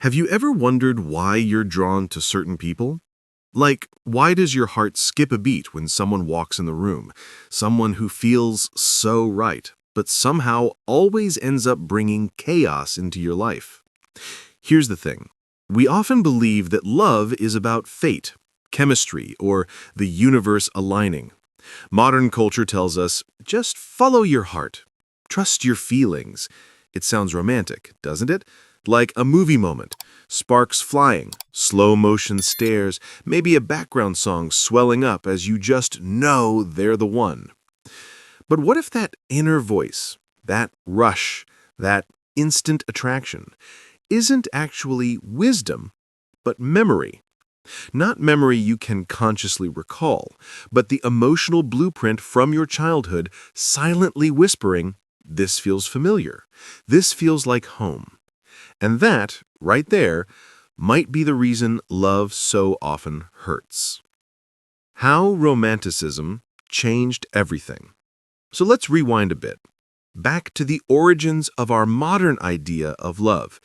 Have you ever wondered why you're drawn to certain people? Like, why does your heart skip a beat when someone walks in the room? Someone who feels so right, but somehow always ends up bringing chaos into your life. Here's the thing. We often believe that love is about fate, chemistry, or the universe aligning. Modern culture tells us, just follow your heart. Trust your feelings. It sounds romantic, doesn't it? Like a movie moment. Sparks flying, slow motion stares, maybe a background song swelling up as you just know they're the one. But what if that inner voice, that rush, that instant attraction, isn't actually wisdom, but memory? Not memory you can consciously recall, but the emotional blueprint from your childhood silently whispering, "This feels familiar. This feels like home." And that, right there, might be the reason love so often hurts. How romanticism changed everything. So let's rewind a bit, back to the origins of our modern idea of love.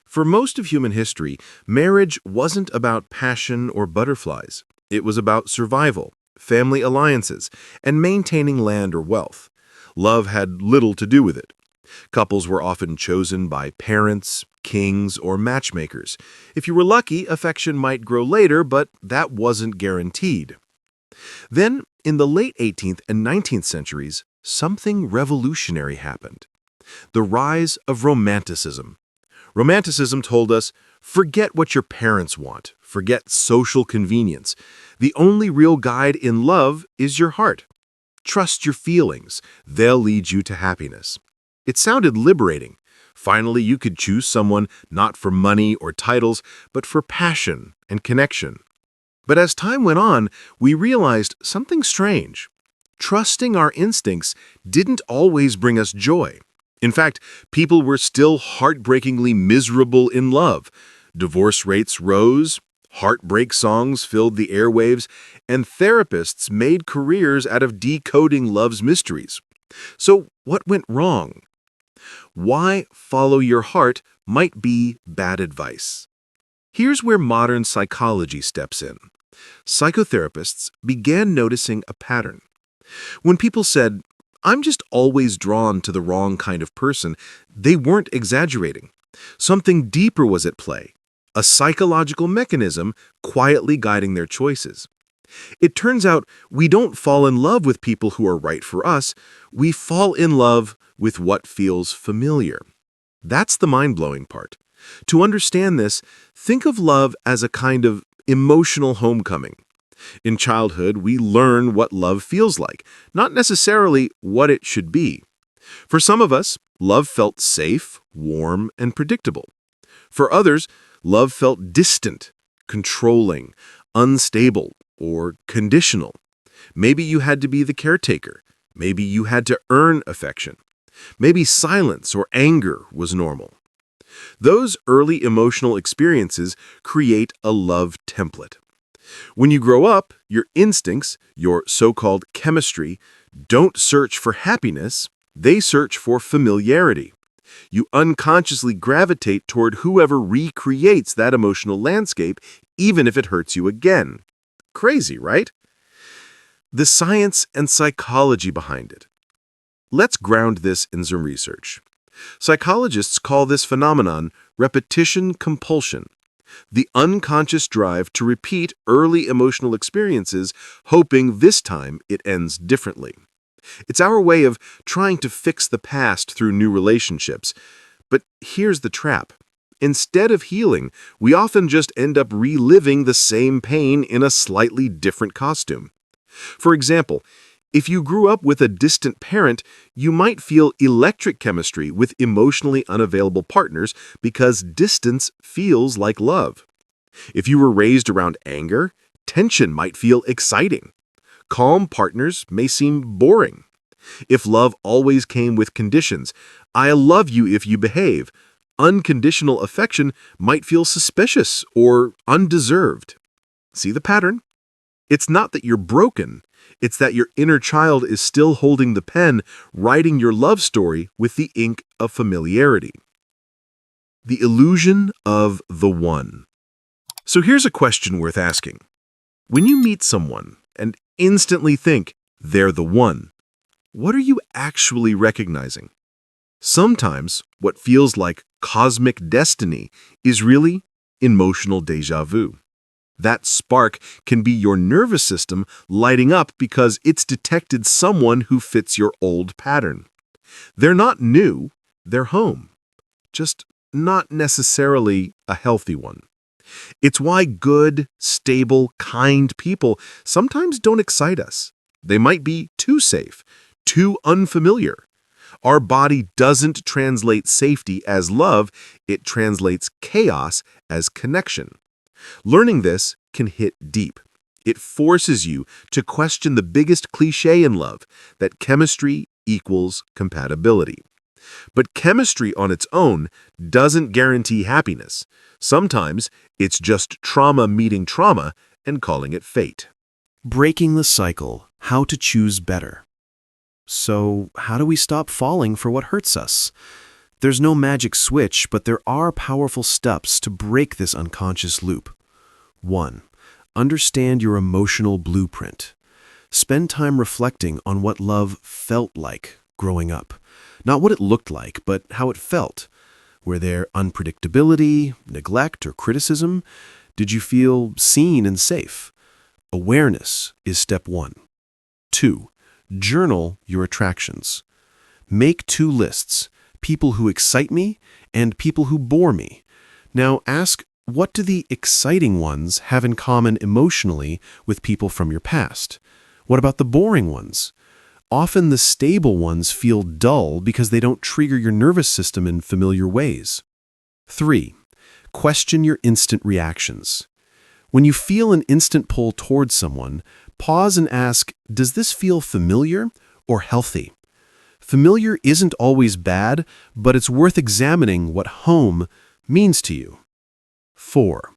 For most of human history, marriage wasn't about passion or butterflies. It was about survival, family alliances, and maintaining land or wealth. Love had little to do with it. Couples were often chosen by parents, kings, or matchmakers. If you were lucky, affection might grow later, but that wasn't guaranteed. Then, in the late 18th and 19th centuries, something revolutionary happened. The rise of Romanticism. Romanticism told us, forget what your parents want, forget social convenience. The only real guide in love is your heart. Trust your feelings. They'll lead you to happiness. It sounded liberating. Finally, you could choose someone not for money or titles, but for passion and connection. But as time went on, we realized something strange. Trusting our instincts didn't always bring us joy. In fact, people were still heartbreakingly miserable in love. Divorce rates rose, heartbreak songs filled the airwaves, and therapists made careers out of decoding love's mysteries. So what went wrong? Why follow your heart might be bad advice. Here's where modern psychology steps in. Psychotherapists began noticing a pattern. When people said, "I'm just always drawn to the wrong kind of person," they weren't exaggerating. Something deeper was at play, a psychological mechanism quietly guiding their choices. It turns out we don't fall in love with people who are right for us. We fall in love with what feels familiar. That's the mind-blowing part. To understand this, think of love as a kind of emotional homecoming. In childhood, we learn what love feels like, not necessarily what it should be. For some of us, love felt safe, warm, and predictable. For others, love felt distant, controlling, unstable, or conditional. Maybe you had to be the caretaker. Maybe you had to earn affection. Maybe silence or anger was normal. Those early emotional experiences create a love template. When you grow up, your instincts, your so-called chemistry, don't search for happiness, they search for familiarity. You unconsciously gravitate toward whoever recreates that emotional landscape, even if it hurts you again. Crazy, right? The science and psychology behind it. Let's ground this in some research. Psychologists call this phenomenon repetition compulsion, the unconscious drive to repeat early emotional experiences, hoping this time it ends differently. It's our way of trying to fix the past through new relationships. But here's the trap. Instead of healing, we often just end up reliving the same pain in a slightly different costume. For example, if you grew up with a distant parent, you might feel electric chemistry with emotionally unavailable partners because distance feels like love. If you were raised around anger, tension might feel exciting. Calm partners may seem boring. If love always came with conditions, "I'll love you if you behave," unconditional affection might feel suspicious or undeserved. See the pattern? It's not that you're broken. It's that your inner child is still holding the pen, writing your love story with the ink of familiarity. The illusion of the one. So here's a question worth asking. When you meet someone and instantly think they're the one, what are you actually recognizing? Sometimes what feels like cosmic destiny is really emotional déjà vu. That spark can be your nervous system lighting up because it's detected someone who fits your old pattern. They're not new, they're home. Just not necessarily a healthy one. It's why good, stable, kind people sometimes don't excite us. They might be too safe, too unfamiliar. Our body doesn't translate safety as love, it translates chaos as connection. Learning this can hit deep. It forces you to question the biggest cliché in love, that chemistry equals compatibility. But chemistry on its own doesn't guarantee happiness. Sometimes it's just trauma meeting trauma and calling it fate. Breaking the cycle, how to choose better. So, how do we stop falling for what hurts us? There's no magic switch, but there are powerful steps to break this unconscious loop. 1. Understand your emotional blueprint. Spend time reflecting on what love felt like growing up. Not what it looked like, but how it felt. Were there unpredictability, neglect, or criticism? Did you feel seen and safe? Awareness is step 1. 2. Journal your attractions. Make 2 lists, people who excite me and people who bore me. Now ask, what do the exciting ones have in common emotionally with people from your past? What about the boring ones? Often the stable ones feel dull because they don't trigger your nervous system in familiar ways. 3. Question your instant reactions. When you feel an instant pull towards someone, pause and ask, does this feel familiar or healthy? Familiar isn't always bad, but it's worth examining what home means to you. 4.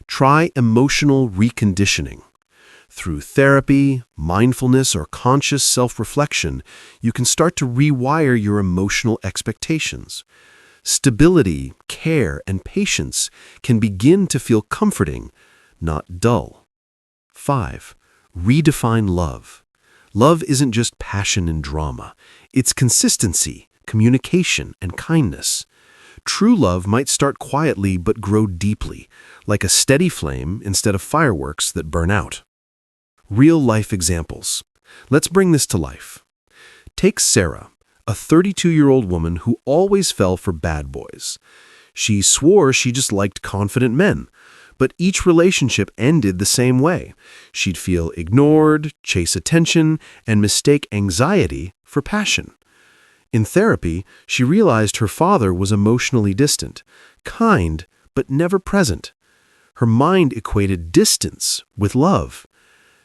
Try emotional reconditioning. Through therapy, mindfulness, or conscious self-reflection, you can start to rewire your emotional expectations. Stability, care, and patience can begin to feel comforting, not dull. 5. Redefine love. Love isn't just passion and drama. It's consistency, communication, and kindness. True love might start quietly but grow deeply, like a steady flame instead of fireworks that burn out. Real-life examples. Let's bring this to life. Take Sarah, a 32-year-old woman who always fell for bad boys. She swore she just liked confident men, but each relationship ended the same way. She'd feel ignored, chase attention, and mistake anxiety for passion. In therapy, she realized her father was emotionally distant, kind, but never present. Her mind equated distance with love.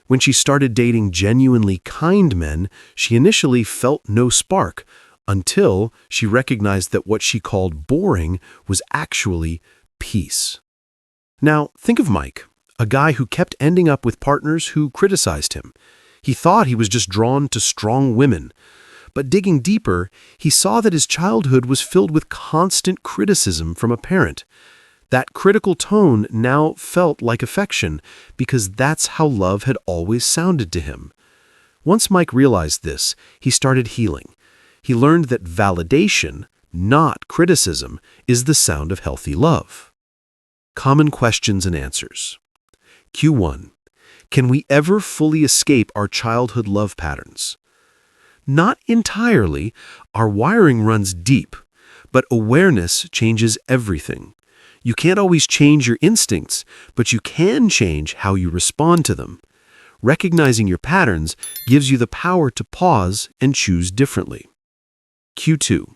When she started dating genuinely kind men, she initially felt no spark, until she recognized that what she called boring was actually peace. Now, think of Mike, a guy who kept ending up with partners who criticized him. He thought he was just drawn to strong women. But digging deeper, he saw that his childhood was filled with constant criticism from a parent. That critical tone now felt like affection, because that's how love had always sounded to him. Once Mike realized this, he started healing. He learned that validation, not criticism, is the sound of healthy love. Common questions and answers. Q1. Can we ever fully escape our childhood love patterns? Not entirely. Our wiring runs deep, but awareness changes everything. You can't always change your instincts, but you can change how you respond to them. Recognizing your patterns gives you the power to pause and choose differently. Q2.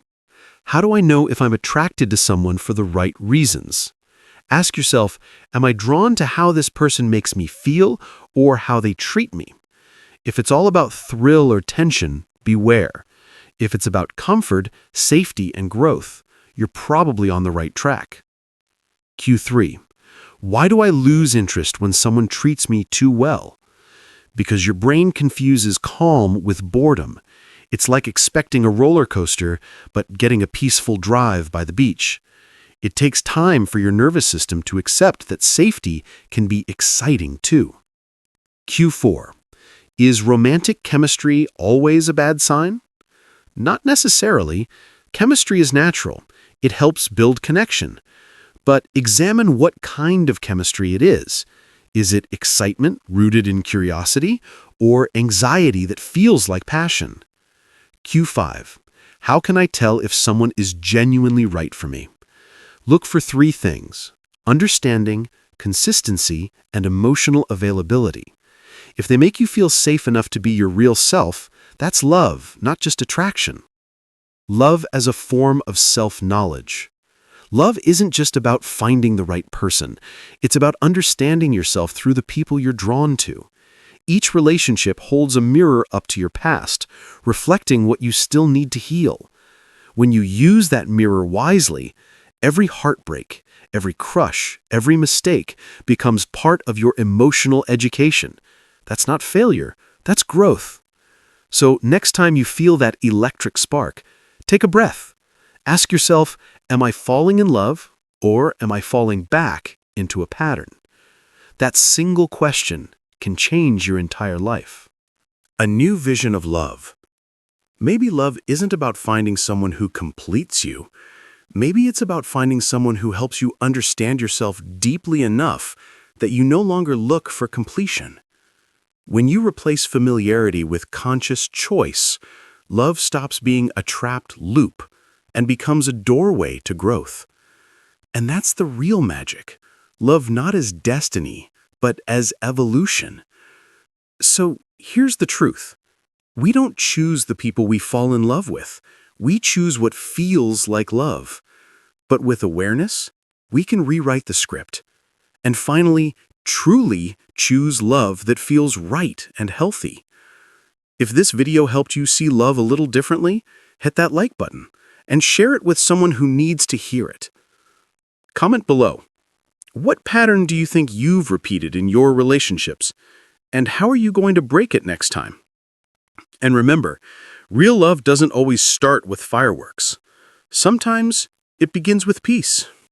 How do I know if I'm attracted to someone for the right reasons? Ask yourself, am I drawn to how this person makes me feel or how they treat me? If it's all about thrill or tension, beware. If it's about comfort, safety, and growth, you're probably on the right track. Q3. Why do I lose interest when someone treats me too well? Because your brain confuses calm with boredom. It's like expecting a roller coaster, but getting a peaceful drive by the beach. It takes time for your nervous system to accept that safety can be exciting too. Q4. Is romantic chemistry always a bad sign? Not necessarily. Chemistry is natural. It helps build connection. But examine what kind of chemistry it is. Is it excitement rooted in curiosity, or anxiety that feels like passion? Q5. How can I tell if someone is genuinely right for me? Look for 3 things: understanding, consistency, and emotional availability. If they make you feel safe enough to be your real self, that's love, not just attraction. Love as a form of self-knowledge. Love isn't just about finding the right person. It's about understanding yourself through the people you're drawn to. Each relationship holds a mirror up to your past, reflecting what you still need to heal. When you use that mirror wisely, every heartbreak, every crush, every mistake becomes part of your emotional education. That's not failure, that's growth. So next time you feel that electric spark, take a breath. Ask yourself, am I falling in love, or am I falling back into a pattern? That single question can change your entire life. A new vision of love. Maybe love isn't about finding someone who completes you. Maybe it's about finding someone who helps you understand yourself deeply enough that you no longer look for completion. When you replace familiarity with conscious choice, love stops being a trapped loop and becomes a doorway to growth. And that's the real magic. Love not as destiny, but as evolution. So here's the truth. We don't choose the people we fall in love with. We choose what feels like love. But with awareness, we can rewrite the script. And finally, truly choose love that feels right and healthy. If this video helped you see love a little differently, hit that like button and share it with someone who needs to hear it. Comment below. What pattern do you think you've repeated in your relationships? And how are you going to break it next time? And remember, real love doesn't always start with fireworks. Sometimes it begins with peace.